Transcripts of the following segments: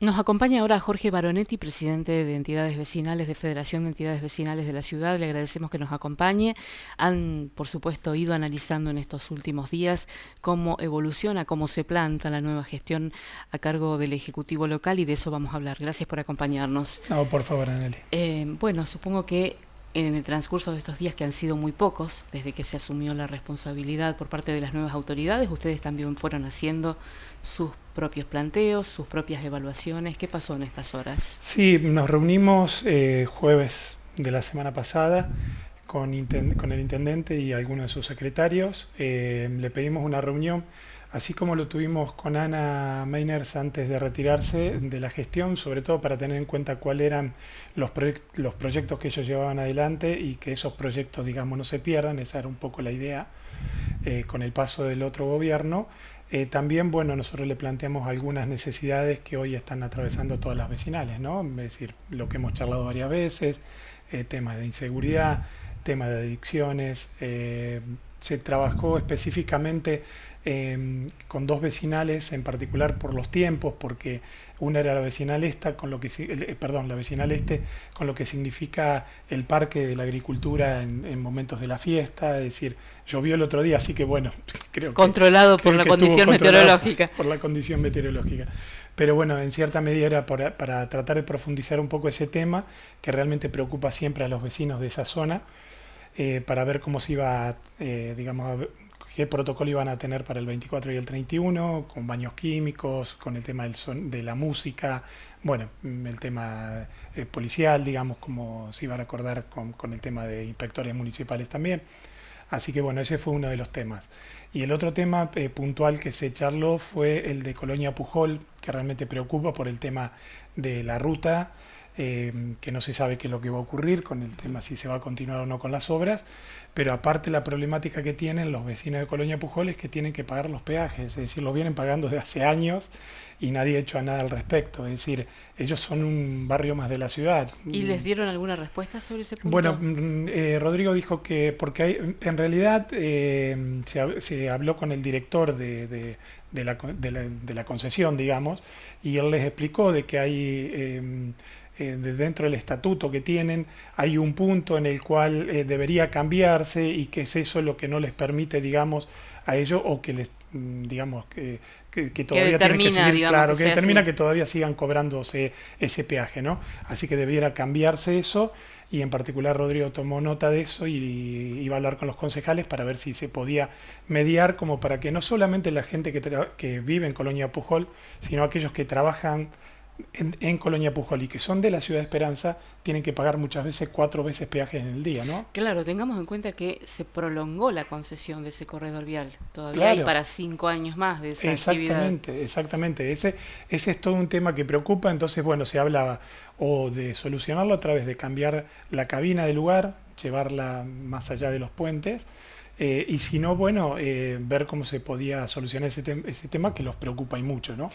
Nos acompaña ahora Jorge Baronetti, presidente de Entidades Vecinales, de Federación de Entidades Vecinales de la ciudad. Le agradecemos que nos acompañe. Han, por supuesto, ido analizando en estos últimos días cómo evoluciona, cómo se planta la nueva gestión a cargo del Ejecutivo local y de eso vamos a hablar. Gracias por acompañarnos. No, por favor, Anneli. Bueno, supongo que en el transcurso de estos días, que han sido muy pocos, desde que se asumió la responsabilidad por parte de las nuevas autoridades, ustedes también fueron haciendo sus propios planteos, sus propias evaluaciones. ¿Qué pasó en estas horas? Sí, nos reunimos jueves de la semana pasada con el intendente y algunos de sus secretarios. Le pedimos una reunión, así como lo tuvimos con Ana Meiners antes de retirarse de la gestión, sobre todo para tener en cuenta cuáles eran los proyectos que ellos llevaban adelante y que esos proyectos, digamos, no se pierdan. Esa era un poco la idea con el paso del otro gobierno. También, bueno, nosotros le planteamos algunas necesidades que hoy están atravesando todas las vecinales, ¿no? Es decir, lo que hemos charlado varias veces, temas de inseguridad, temas de adicciones. Se trabajó específicamente con dos vecinales, en particular por los tiempos, porque una era la vecinal esta, con lo que la vecinal este, con lo que significa el parque de la agricultura en momentos de la fiesta. Es decir, llovió el otro día, así que bueno, controlado por la condición meteorológica. Por la condición meteorológica. Pero bueno, en cierta medida era para tratar de profundizar un poco ese tema que realmente preocupa siempre a los vecinos de esa zona, para ver cómo se iba, digamos, qué protocolo iban a tener para el 24 y el 31, con baños químicos, con el tema de la música, bueno, el tema policial, digamos, cómo se iba a acordar con el tema de inspectores municipales también. Así que bueno, ese fue uno de los temas. Y el otro tema puntual que se charló fue el de Colonia Pujol, que realmente preocupa por el tema de la ruta, que no se sabe qué es lo que va a ocurrir con el tema, si se va a continuar o no con las obras, pero aparte la problemática que tienen los vecinos de Colonia Pujol es que tienen que pagar los peajes, es decir, los vienen pagando desde hace años y nadie ha hecho nada al respecto. Es decir, ellos son un barrio más de la ciudad. ¿Y les dieron alguna respuesta sobre ese punto? Bueno, Rodrigo dijo que, porque en realidad se habló con el director de la concesión, digamos, y él les explicó de que hay dentro del estatuto que tienen, hay un punto en el cual debería cambiarse y que es eso lo que no les permite, digamos, a ellos, o que les, digamos, que todavía tienen que seguir, digamos, claro, que determina así, que todavía sigan cobrándose ese peaje, ¿no? Así que debiera cambiarse eso, y en particular Rodrigo tomó nota de eso y iba a hablar con los concejales para ver si se podía mediar, como para que no solamente la gente que vive en Colonia Pujol, sino aquellos que trabajan en Colonia Pujol y que son de la ciudad de Esperanza, tienen que pagar muchas veces 4 veces peajes en el día, ¿no? Claro, tengamos en cuenta que se prolongó la concesión de ese corredor vial. Todavía claro, hay para 5 años más de esa actividad. Exactamente. Ese es todo un tema que preocupa. Entonces, bueno, se hablaba o de solucionarlo a través de cambiar la cabina del lugar, llevarla más allá de los puentes, y si no, bueno, ver cómo se podía solucionar ese tema que los preocupa y mucho, ¿no?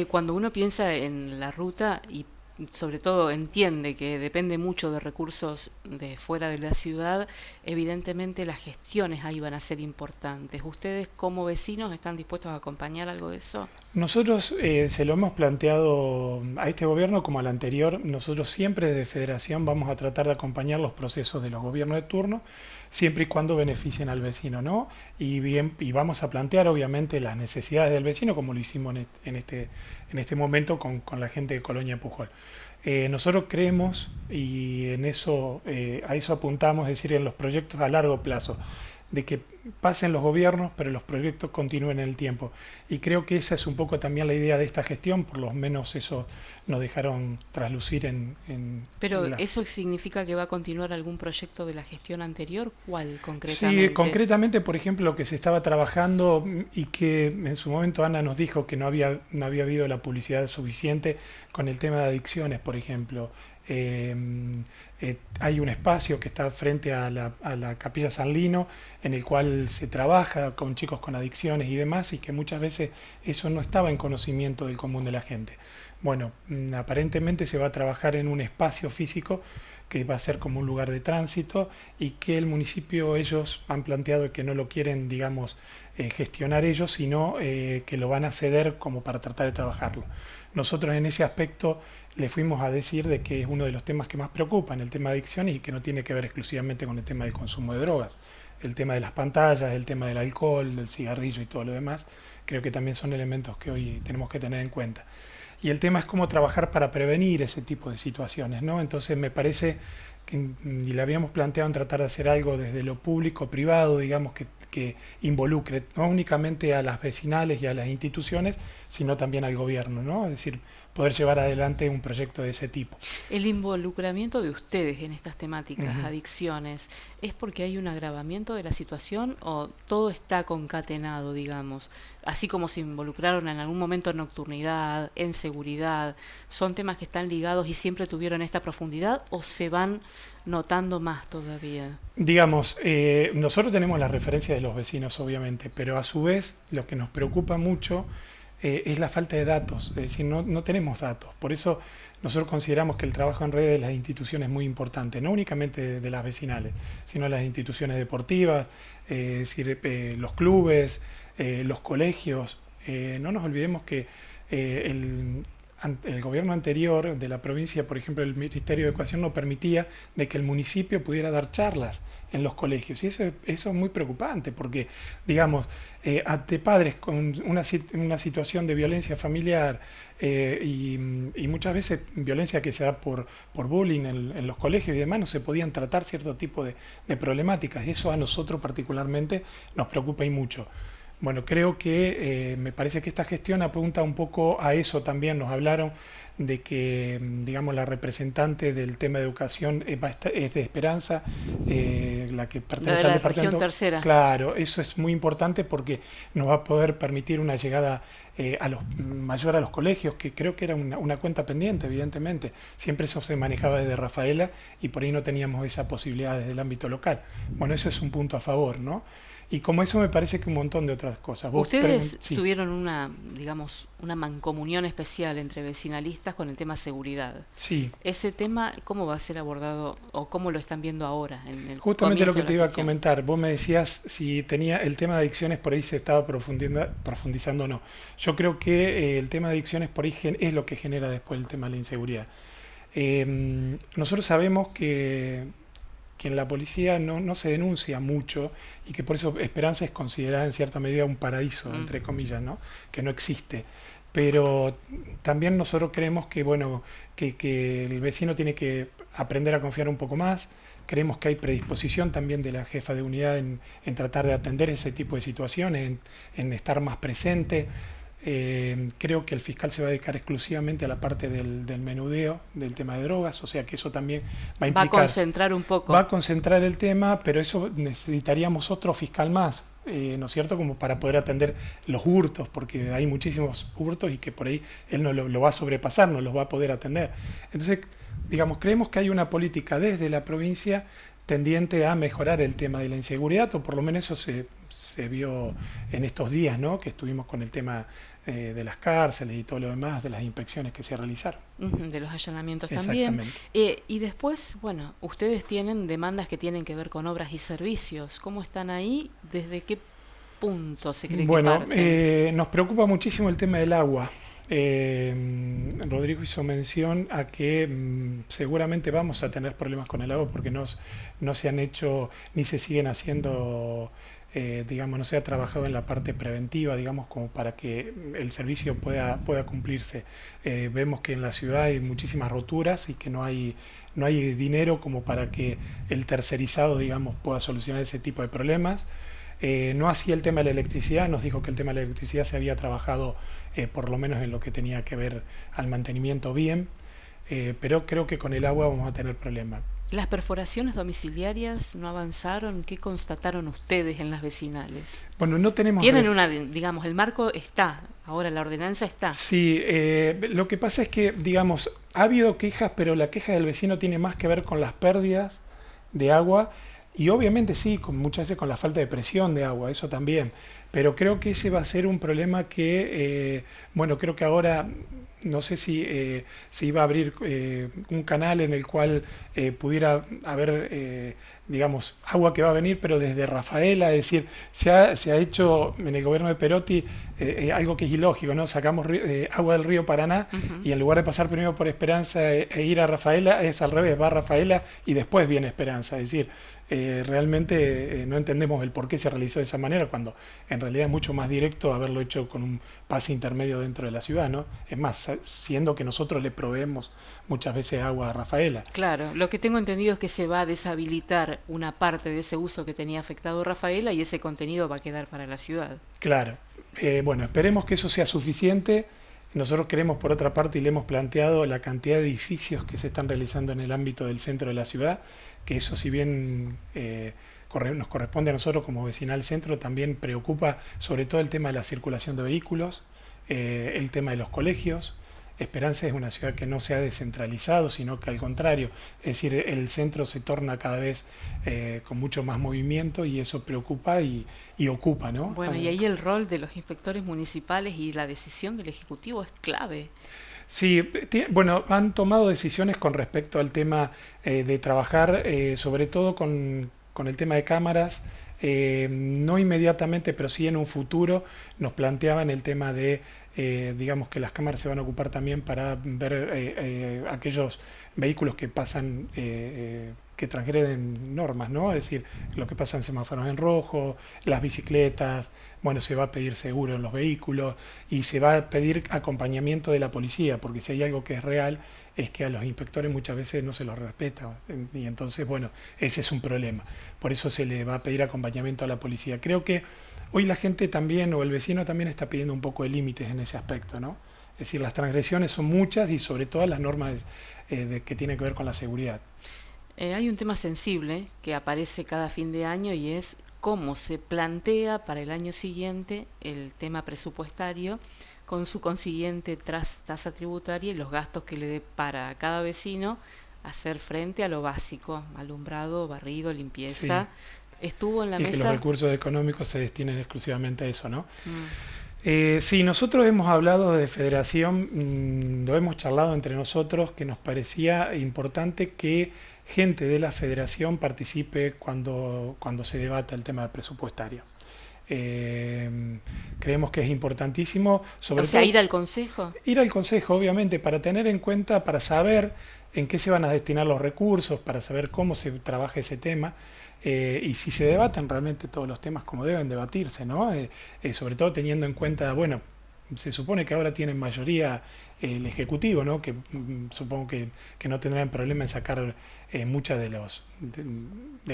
Cuando uno piensa en la ruta y sobre todo entiende que depende mucho de recursos de fuera de la ciudad, evidentemente las gestiones ahí van a ser importantes. ¿Ustedes como vecinos están dispuestos a acompañar algo de eso? Nosotros se lo hemos planteado a este gobierno como al anterior. Nosotros siempre desde Federación vamos a tratar de acompañar los procesos de los gobiernos de turno, siempre y cuando beneficien al vecino, ¿no? Y vamos a plantear obviamente las necesidades del vecino, como lo hicimos en este momento con la gente de Colonia Pujol. Nosotros creemos, y en eso, a eso apuntamos, es decir, en los proyectos a largo plazo, de que pasen los gobiernos, pero los proyectos continúen en el tiempo. Y creo que esa es un poco también la idea de esta gestión, por lo menos eso nos dejaron traslucir Pero ¿eso significa que va a continuar algún proyecto de la gestión anterior? ¿Cuál concretamente? Sí, concretamente, por ejemplo, lo que se estaba trabajando y que en su momento Ana nos dijo que no había habido la publicidad suficiente con el tema de adicciones, por ejemplo. Hay un espacio que está frente a la Capilla San Lino, en el cual se trabaja con chicos con adicciones y demás, y que muchas veces eso no estaba en conocimiento del común de la gente. Bueno, aparentemente se va a trabajar en un espacio físico que va a ser como un lugar de tránsito y que el municipio, ellos han planteado que no lo quieren, digamos, gestionar ellos, sino que lo van a ceder como para tratar de trabajarlo. Nosotros en ese aspecto le fuimos a decir de que es uno de los temas que más preocupan, el tema de adicciones, y que no tiene que ver exclusivamente con el tema del consumo de drogas. El tema de las pantallas, el tema del alcohol, del cigarrillo y todo lo demás, creo que también son elementos que hoy tenemos que tener en cuenta. Y el tema es cómo trabajar para prevenir ese tipo de situaciones, ¿no? Entonces me parece que, y le habíamos planteado en tratar de hacer algo desde lo público, privado, digamos, que involucre no únicamente a las vecinales y a las instituciones, sino también al gobierno, ¿no? Es decir, poder llevar adelante un proyecto de ese tipo. El involucramiento de ustedes en estas temáticas, Ujú. adicciones, ¿es porque hay un agravamiento de la situación o todo está concatenado, digamos? Así como se involucraron en algún momento en nocturnidad, en seguridad, ¿son temas que están ligados y siempre tuvieron esta profundidad o se van notando más todavía? Digamos, nosotros tenemos la referencia de los vecinos, obviamente, pero a su vez lo que nos preocupa mucho es la falta de datos, es decir, no tenemos datos. Por eso nosotros consideramos que el trabajo en redes de las instituciones es muy importante, no únicamente de las vecinales, sino las instituciones deportivas, es decir, los clubes, los colegios. No nos olvidemos que el gobierno anterior de la provincia, por ejemplo, el Ministerio de Educación no permitía de que el municipio pudiera dar charlas en los colegios. Y eso es muy preocupante porque, digamos, ante padres con una situación de violencia familiar y muchas veces violencia que se da por bullying en los colegios y demás, no se podían tratar cierto tipo de problemáticas. Y eso a nosotros particularmente nos preocupa y mucho. Bueno, creo que me parece que esta gestión apunta un poco a eso también. Nos hablaron de que, digamos, la representante del tema de educación es de Esperanza, la que La de pertenece al la región departamento. tercera. Claro, eso es muy importante porque nos va a poder permitir una llegada mayor a los colegios, que creo que era una cuenta pendiente, evidentemente. Siempre eso se manejaba desde Rafaela y por ahí no teníamos esa posibilidad desde el ámbito local. Bueno, eso es un punto a favor, ¿no? Y como eso me parece que un montón de otras cosas. Ustedes Sí, tuvieron una, digamos, una mancomunión especial entre vecinalistas con el tema seguridad. sí. Ese tema, ¿cómo va a ser abordado o cómo lo están viendo ahora en el Justamente lo comienzo que de te la iba a gestión? comentar, vos me decías si tenía el tema de adicciones por ahí se estaba profundizando o no. Yo creo que el tema de adicciones por ahí es lo que genera después el tema de la inseguridad. Nosotros sabemos que en la policía no se denuncia mucho y que por eso Esperanza es considerada en cierta medida un paraíso, Mm. entre comillas, ¿no? Que no existe. Pero también nosotros creemos que, bueno, que el vecino tiene que aprender a confiar un poco más. Creemos que hay predisposición también de la jefa de unidad en tratar de atender ese tipo de situaciones, en estar más presente. Creo que el fiscal se va a dedicar exclusivamente a la parte del menudeo, del tema de drogas, o sea que eso también va a Va a implicar, concentrar un poco. va a concentrar el tema, pero eso necesitaríamos otro fiscal más, ¿no es cierto? Como para poder atender los hurtos, porque hay muchísimos hurtos y que por ahí él no lo va a sobrepasar, no los va a poder atender. Entonces, digamos, creemos que hay una política desde la provincia tendiente a mejorar el tema de la inseguridad, o por lo menos eso se vio en estos días, ¿no? Que estuvimos con el tema de las cárceles y todo lo demás, de las inspecciones que se realizaron. De los allanamientos también. Exactamente. Y después, bueno, ustedes tienen demandas que tienen que ver con obras y servicios. ¿Cómo están ahí? ¿Desde qué punto se cree que Bueno, parten? nos preocupa muchísimo el tema del agua. Rodrigo hizo mención a que seguramente vamos a tener problemas con el agua porque no se han hecho ni se siguen haciendo, digamos, no se ha trabajado en la parte preventiva, digamos, como para que el servicio pueda cumplirse. Vemos que en la ciudad hay muchísimas roturas y que no hay dinero como para que el tercerizado, digamos, pueda solucionar ese tipo de problemas. No así el tema de la electricidad, nos dijo que el tema de la electricidad se había trabajado por lo menos en lo que tenía que ver al mantenimiento bien, pero creo que con el agua vamos a tener problemas. ¿Las perforaciones domiciliarias no avanzaron? ¿Qué constataron ustedes en las vecinales? Bueno, no tenemos... Tienen una, digamos, el marco está, ahora la ordenanza está. Sí, lo que pasa es que, digamos, ha habido quejas, pero la queja del vecino tiene más que ver con las pérdidas de agua y obviamente sí, muchas veces con la falta de presión de agua, eso también. Pero creo que ese va a ser un problema que, bueno, creo que ahora no sé si se iba a abrir un canal en el cual pudiera haber, digamos, agua que va a venir, pero desde Rafaela, es decir, se ha hecho en el gobierno de Perotti algo que es ilógico, ¿no? Sacamos agua del río Paraná Ujú. y en lugar de pasar primero por Esperanza e ir a Rafaela, es al revés, va a Rafaela y después viene Esperanza, es decir, realmente no entendemos el por qué se realizó de esa manera, cuando en realidad es mucho más directo haberlo hecho con un pase intermedio dentro de la ciudad, ¿no? Es más, siendo que nosotros le proveemos muchas veces agua a Rafaela. Claro, lo que tengo entendido es que se va a deshabilitar una parte de ese uso que tenía afectado Rafaela y ese contenido va a quedar para la ciudad. Claro. Bueno, esperemos que eso sea suficiente. Nosotros queremos, por otra parte, y le hemos planteado la cantidad de edificios que se están realizando en el ámbito del centro de la ciudad, que eso, si bien nos corresponde a nosotros como vecinal centro, también preocupa sobre todo el tema de la circulación de vehículos, el tema de los colegios. Esperanza es una ciudad que no se ha descentralizado, sino que al contrario, es decir, el centro se torna cada vez con mucho más movimiento y eso preocupa y ocupa, ¿no? Bueno, y ahí el rol de los inspectores municipales y la decisión del Ejecutivo es clave. Sí, bueno, han tomado decisiones con respecto al tema de trabajar, sobre todo con el tema de cámaras, no inmediatamente, pero sí en un futuro nos planteaban el tema de, digamos que las cámaras se van a ocupar también para ver aquellos vehículos que pasan, que transgreden normas, ¿no? Es decir, los que pasan semáforos en rojo, las bicicletas, bueno, se va a pedir seguro en los vehículos y se va a pedir acompañamiento de la policía, porque si hay algo que es real es que a los inspectores muchas veces no se los respeta y entonces, bueno, ese es un problema. Por eso se le va a pedir acompañamiento a la policía. Creo que hoy la gente también, o el vecino también está pidiendo un poco de límites en ese aspecto, ¿no? Es decir, las transgresiones son muchas y sobre todo las normas que tienen que ver con la seguridad. Hay un tema sensible que aparece cada fin de año y es cómo se plantea para el año siguiente el tema presupuestario con su consiguiente tasa tributaria y los gastos que le dé para cada vecino hacer frente a lo básico, alumbrado, barrido, limpieza. Sí, Estuvo en la y que los mesa. recursos económicos se destinen exclusivamente a eso, ¿no? Mm. Sí, nosotros hemos hablado de federación, lo hemos charlado entre nosotros, que nos parecía importante que gente de la federación participe cuando se debata el tema presupuestario. Creemos que es importantísimo, sobre O sea, todo ir al consejo. ir al consejo, obviamente, para tener en cuenta, para saber en qué se van a destinar los recursos, para saber cómo se trabaja ese tema. Y si se debatan realmente todos los temas como deben debatirse, ¿no? Sobre todo teniendo en cuenta, bueno, se supone que ahora tienen mayoría el Ejecutivo, ¿no? Que supongo que no tendrán problema en sacar muchas de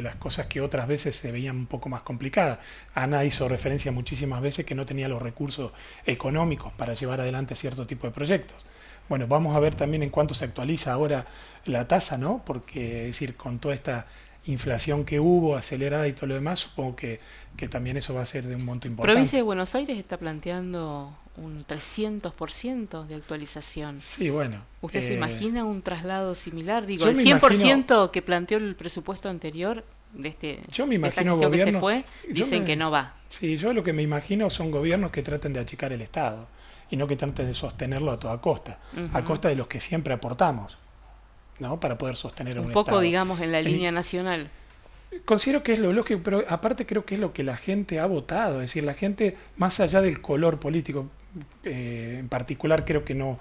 las cosas que otras veces se veían un poco más complicadas. Ana hizo referencia muchísimas veces que no tenía los recursos económicos para llevar adelante cierto tipo de proyectos. Bueno, vamos a ver también en cuánto se actualiza ahora la tasa, ¿no? Porque, es decir, con toda esta inflación que hubo, acelerada y todo lo demás, supongo que también eso va a ser de un monto Provincia importante. de Buenos Aires está planteando un 300% de actualización. Sí, bueno. ¿Usted se imagina un traslado similar? Digo, Yo el me cien por imagino, ciento que planteó el presupuesto anterior yo me de esta imagino gestión que se gobiernos, fue, yo dicen que me, no va. sí, yo lo que me imagino son gobiernos que traten de achicar el Estado y no que traten de sostenerlo a toda costa, a Ujú. costa de los que siempre aportamos, ¿no? Para poder sostener Un un poco, Estado. digamos, en la En- línea nacional. Considero que es lo lógico, pero aparte creo que es lo que la gente ha votado, es decir, la gente, más allá del color político, en particular creo que no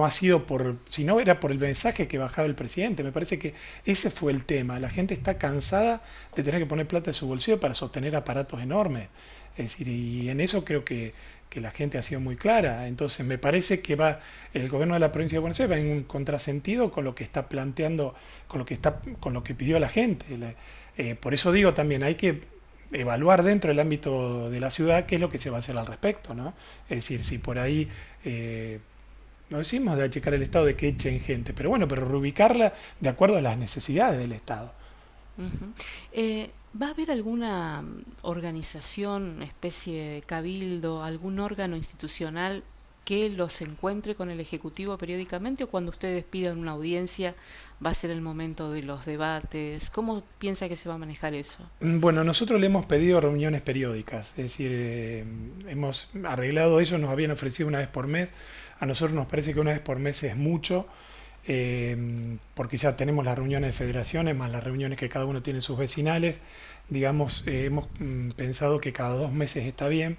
ha sido por, si no era por el mensaje que bajaba el presidente, me parece que ese fue el tema, la gente está cansada de tener que poner plata en su bolsillo para sostener aparatos enormes, es decir, y en eso creo que la gente ha sido muy clara, entonces me parece que el gobierno de la provincia de Buenos Aires va en un contrasentido con lo que está planteando, con lo que pidió la gente. Por eso digo también, hay que evaluar dentro del ámbito de la ciudad qué es lo que se va a hacer al respecto, ¿no? Es decir, si por ahí, no decimos de achicar el Estado, de que echen gente, pero bueno, pero reubicarla de acuerdo a las necesidades del Estado. Ujú. ¿Va a haber alguna organización, especie de cabildo, algún órgano institucional que los encuentre con el Ejecutivo periódicamente, o cuando ustedes pidan una audiencia va a ser el momento de los debates? ¿Cómo piensa que se va a manejar eso? Bueno, nosotros le hemos pedido reuniones periódicas, es decir, hemos arreglado eso, nos habían ofrecido una vez por mes. A nosotros nos parece que una vez por mes es mucho, porque ya tenemos las reuniones de federaciones, más las reuniones que cada uno tiene en sus vecinales. Digamos, hemos pensado que cada 2 meses está bien.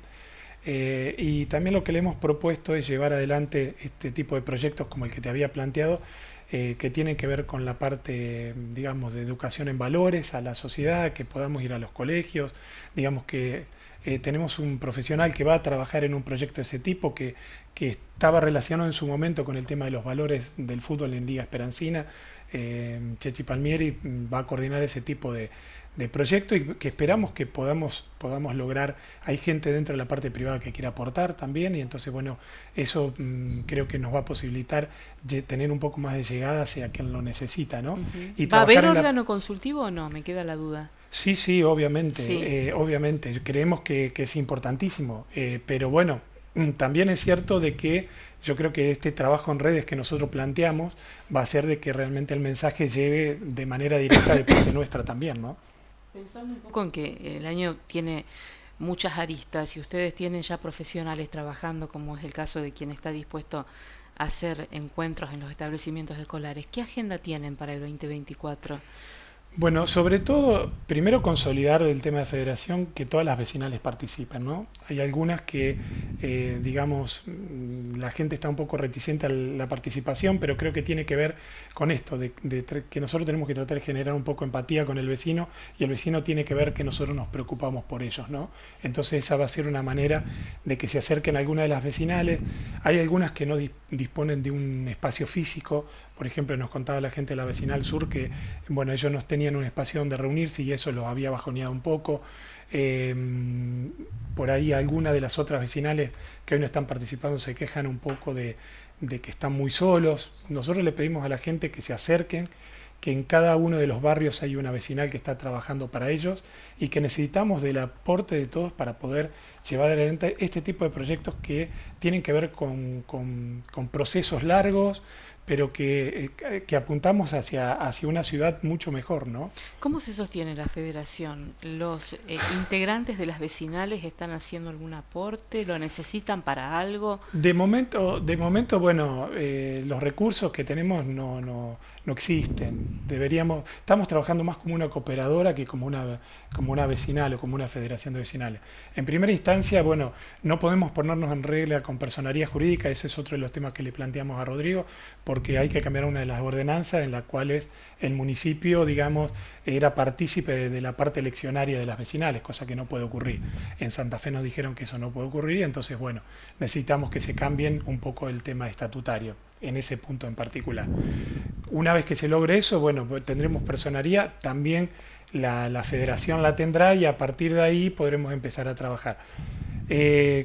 Y también lo que le hemos propuesto es llevar adelante este tipo de proyectos como el que te había planteado, que tienen que ver con la parte, digamos, de educación en valores a la sociedad, que podamos ir a los colegios. Digamos que tenemos un profesional que va a trabajar en un proyecto de ese tipo, que estaba relacionado en su momento con el tema de los valores del fútbol en Liga Esperancina. Chechi Palmieri va a coordinar ese tipo de proyecto, y que esperamos que podamos lograr. Hay gente dentro de la parte privada que quiere aportar también, y entonces, bueno, eso creo que nos va a posibilitar tener un poco más de llegada hacia quien lo necesita, ¿no? Y ¿Va a haber órgano consultivo o no? Me queda la duda. Sí, sí, obviamente, Sí. obviamente, creemos que es importantísimo, pero bueno, también es cierto de que yo creo que este trabajo en redes que nosotros planteamos va a hacer de que realmente el mensaje llegue de manera directa de parte nuestra también, ¿no? Pensando un poco en que el año tiene muchas aristas y ustedes tienen ya profesionales trabajando, como es el caso de quien está dispuesto a hacer encuentros en los establecimientos escolares, ¿qué agenda tienen para el 2024? Bueno, sobre todo, primero consolidar el tema de federación, que todas las vecinales participen, ¿no? Hay algunas que, digamos, la gente está un poco reticente a la participación, pero creo que tiene que ver con esto, que nosotros tenemos que tratar de generar un poco empatía con el vecino, y el vecino tiene que ver que nosotros nos preocupamos por ellos, ¿no? Entonces esa va a ser una manera de que se acerquen a alguna de las vecinales. Hay algunas que no disponen de un espacio físico. Por ejemplo, nos contaba la gente de la Vecinal Sur que, bueno, ellos no tenían un espacio donde reunirse y eso los había bajoneado un poco. Por ahí algunas de las otras vecinales que hoy no están participando se quejan un poco de que están muy solos. Nosotros le pedimos a la gente que se acerquen, que en cada uno de los barrios hay una vecinal que está trabajando para ellos, y que necesitamos del aporte de todos para poder llevar adelante este tipo de proyectos que tienen que ver con procesos largos, pero que apuntamos hacia una ciudad mucho mejor, ¿no? ¿Cómo se sostiene la federación? ¿Los integrantes de las vecinales están haciendo algún aporte? ¿Lo necesitan para algo? De momento, bueno, los recursos que tenemos no existen. Estamos trabajando más como una cooperadora que como una vecinal o como una federación de vecinales. En primera instancia, bueno, no podemos ponernos en regla con personería jurídica, ese es otro de los temas que le planteamos a Rodrigo, porque hay que cambiar una de las ordenanzas en las cuales el municipio, digamos, era partícipe de la parte eleccionaria de las vecinales, cosa que no puede ocurrir. En Santa Fe nos dijeron que eso no puede ocurrir, y entonces, bueno, necesitamos que se cambien un poco el tema estatutario en ese punto en particular. Una vez que se logre eso, bueno, pues tendremos personería, también la federación la tendrá, y a partir de ahí podremos empezar a trabajar.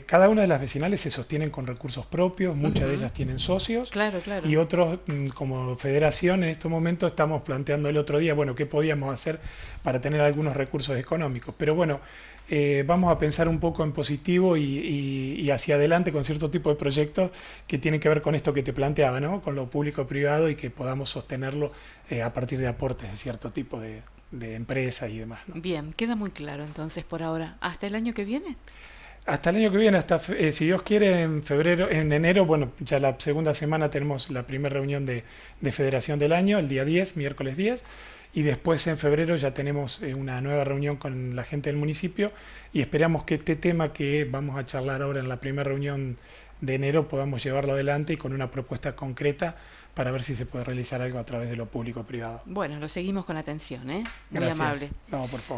Cada una de las vecinales se sostienen con recursos propios, muchas de ellas tienen socios, Claro, claro. y otros, como federación, en estos momentos estamos planteando el otro día, bueno, qué podíamos hacer para tener algunos recursos económicos. Pero bueno, vamos a pensar un poco en positivo y hacia adelante con cierto tipo de proyectos que tienen que ver con esto que te planteaba, ¿no? Con lo público-privado, y que podamos sostenerlo a partir de aportes de cierto tipo de empresas y demás, ¿no? Bien, queda muy claro entonces por ahora. ¿Hasta el año que viene? Hasta el año que viene, si Dios quiere, en enero, bueno, ya la segunda semana tenemos la primera reunión de federación del año, el día 10, miércoles 10, y después en febrero ya tenemos una nueva reunión con la gente del municipio, y esperamos que este tema que vamos a charlar ahora en la primera reunión de enero podamos llevarlo adelante, y con una propuesta concreta para ver si se puede realizar algo a través de lo público-privado. Bueno, lo seguimos con atención, ¿eh? Muy Gracias. amable. No, por favor.